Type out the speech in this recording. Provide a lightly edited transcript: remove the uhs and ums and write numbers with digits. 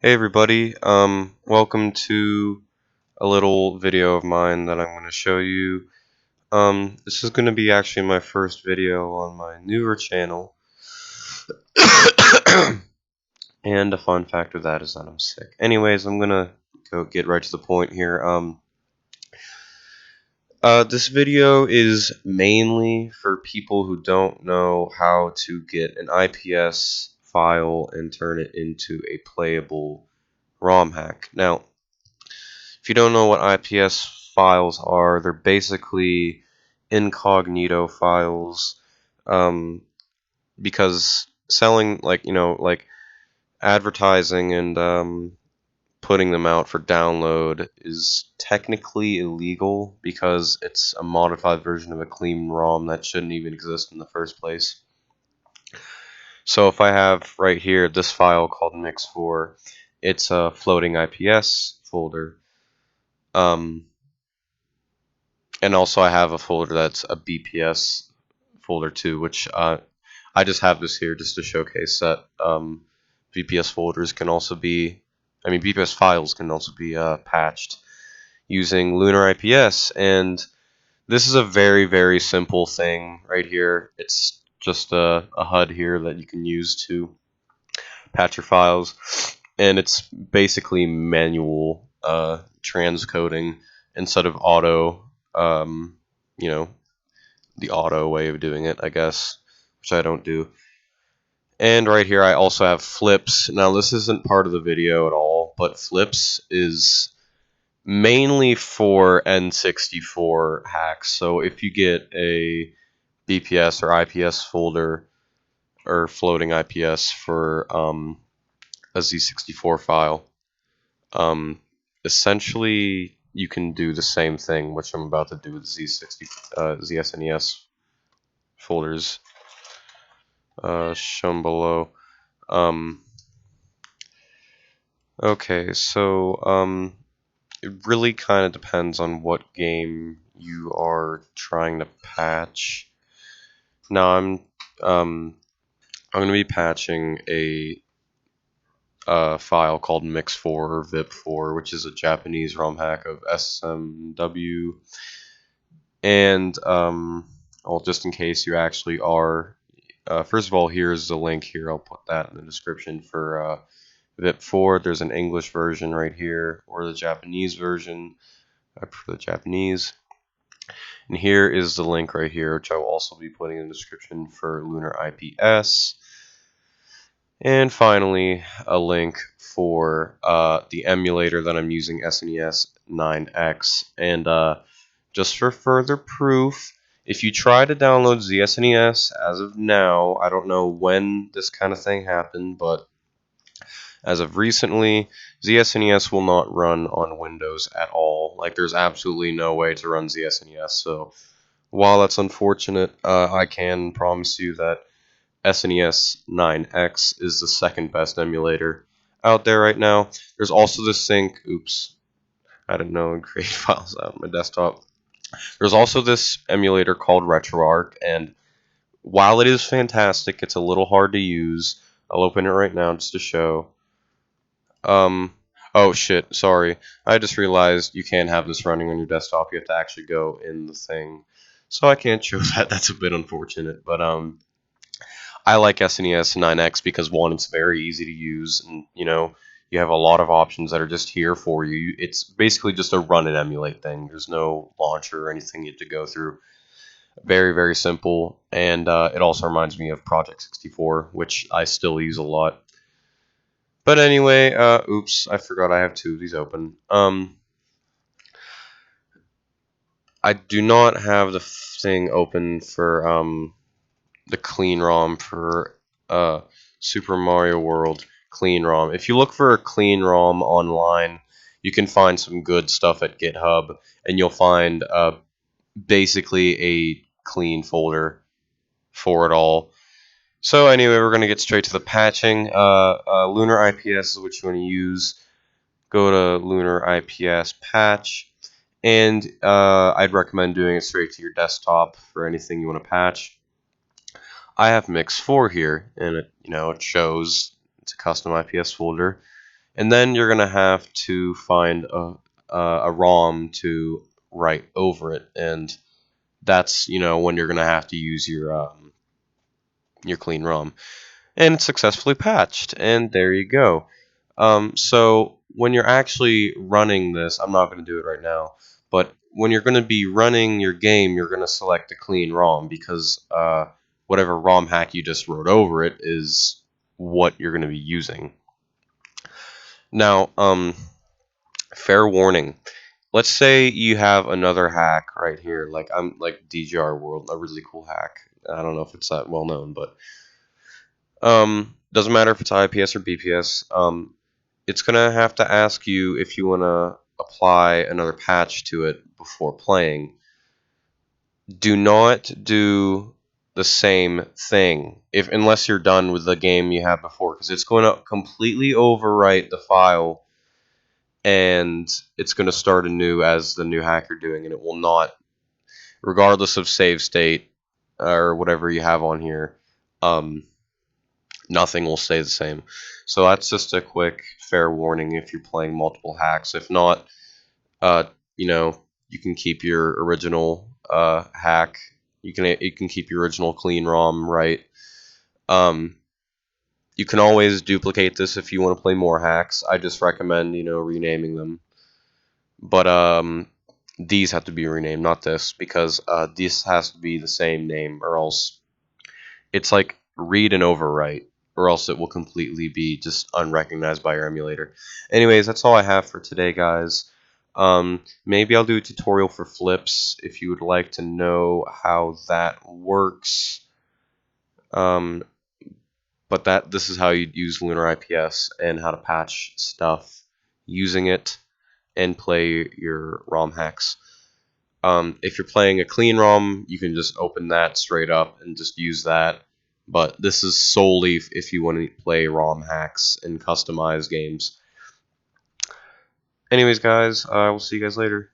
Hey everybody, welcome to a little video of mine that I'm going to show you. This is going to be actually my first video on my newer channel. And a fun fact of that is that I'm sick. Anyways, I'm going to go get right to the point here. This video is mainly for people who don't know how to get an IPS file and turn it into a playable ROM hack. Now, if you don't know what IPS files are, they're basically incognito files, um, because selling, like advertising and putting them out for download is technically illegal because it's a modified version of a clean ROM that shouldn't even exist in the first place. So if I have right here this file called mix4, it's a floating IPS folder. And also I have a folder that's a BPS folder too, which I just have this here just to showcase that BPS folders can also be, BPS files can also be patched using Lunar IPS. And this is a very, very simple thing right here. It's just a HUD here that you can use to patch your files. And it's basically manual transcoding instead of auto, you know, the auto way of doing it, I guess, which I don't do. And right here I also have flips. Now this isn't part of the video at all, but flips is mainly for N64 hacks. So if you get a BPS or IPS folder or floating IPS for a Z64 file, um, essentially you can do the same thing, which I'm about to do with ZSNES folders shown below. Um, okay, so it really kind of depends on what game you are trying to patch. Now I'm going to be patching a file called mix4 or vip4, which is a Japanese ROM hack of SMW. And well, just in case you actually are, first of all, here's the link here. I'll put that in the description for vip4. There's an English version right here, or the Japanese version. I prefer the Japanese. And here is the link right here, which I will also be putting in the description for Lunar IPS. And finally, a link for the emulator that I'm using, SNES 9X. And just for further proof, if you try to download ZSNES as of now, I don't know when this kind of thing happened, but as of recently, ZSNES will not run on Windows at all. Like, there's absolutely no way to run ZSNES. So, while that's unfortunate, I can promise you that SNES 9X is the second best emulator out there right now. There's also this sync. Oops, I didn't know and create files out on my desktop. There's also this emulator called RetroArch, and while it is fantastic, it's a little hard to use. I'll open it right now just to show. Oh shit, sorry. I just realized you can't have this running on your desktop. You have to actually go in the thing. So I can't show that. That's a bit unfortunate, but I like SNES 9X because one, it's very easy to use, and you have a lot of options that are just here for you. It's basically just a run and emulate thing. There's no launcher or anything you have to go through. Very, very simple, and it also reminds me of Project 64, which I still use a lot. But anyway, oops, I forgot I have two of these open. I do not have the thing open for the clean ROM for Super Mario World clean ROM. If you look for a clean ROM online, you can find some good stuff at GitHub, and you'll find basically a clean folder for it all. So anyway, we're going to get straight to the patching. Lunar IPS is what you want to use. Go to Lunar IPS patch, and I'd recommend doing it straight to your desktop for anything you want to patch. I have mix4 here, and it shows it's a custom IPS folder. and then you're gonna have to find a ROM to write over it, and that's when you're gonna have to use your clean ROM, and it's successfully patched, and there you go. So when you're actually running this, I'm not going to do it right now, but when you're going to be running your game, you're going to select a clean ROM because whatever ROM hack you just wrote over it is what you're going to be using. Now, fair warning. Let's say you have another hack right here, like DGR World, a really cool hack. I don't know if it's that well known, but doesn't matter if it's IPS or BPS. It's gonna have to ask you if you wanna apply another patch to it before playing. Do not do the same thing unless you're done with the game you had before, because it's going to completely overwrite the file and it's going to start anew as the new hack you're doing, and it will not, regardless of save state or whatever you have on here. Nothing will stay the same. So that's just a quick fair warning if you're playing multiple hacks. If not, uh, you can keep your original hack. You can keep your original clean ROM, right? Um, you can always duplicate this if you want to play more hacks. I just recommend renaming them. But these have to be renamed, not this, because this has to be the same name, or else it's like read and overwrite, or else it will completely be just unrecognized by your emulator. Anyways, that's all I have for today, guys. Maybe I'll do a tutorial for flips if you would like to know how that works. But this is how you use Lunar IPS and how to patch stuff using it and play your ROM hacks. If you're playing a clean ROM, you can just open that straight up and just use that. But this is solely if you want to play ROM hacks and customize games. Anyways, guys, I will see you guys later.